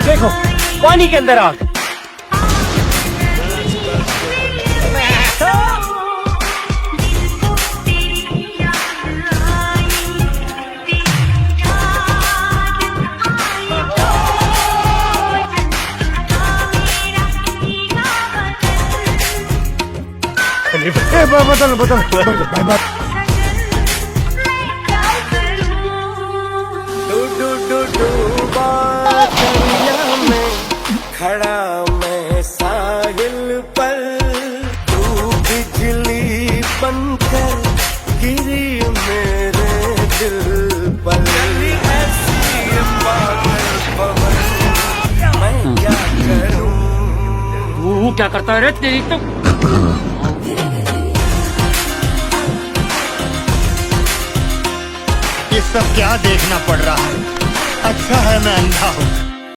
देखो पानी के अंदर आग। बदल बदल खड़ा मैं साहिल पर, तू बिजली बनकर गिरी मेरे दिल पर। ऐसी पागल पवन मैं क्या करूं? तू क्या करता है रे? तेरी तो ये सब क्या देखना पड़ रहा है? अच्छा है मैं अंधा हूँ।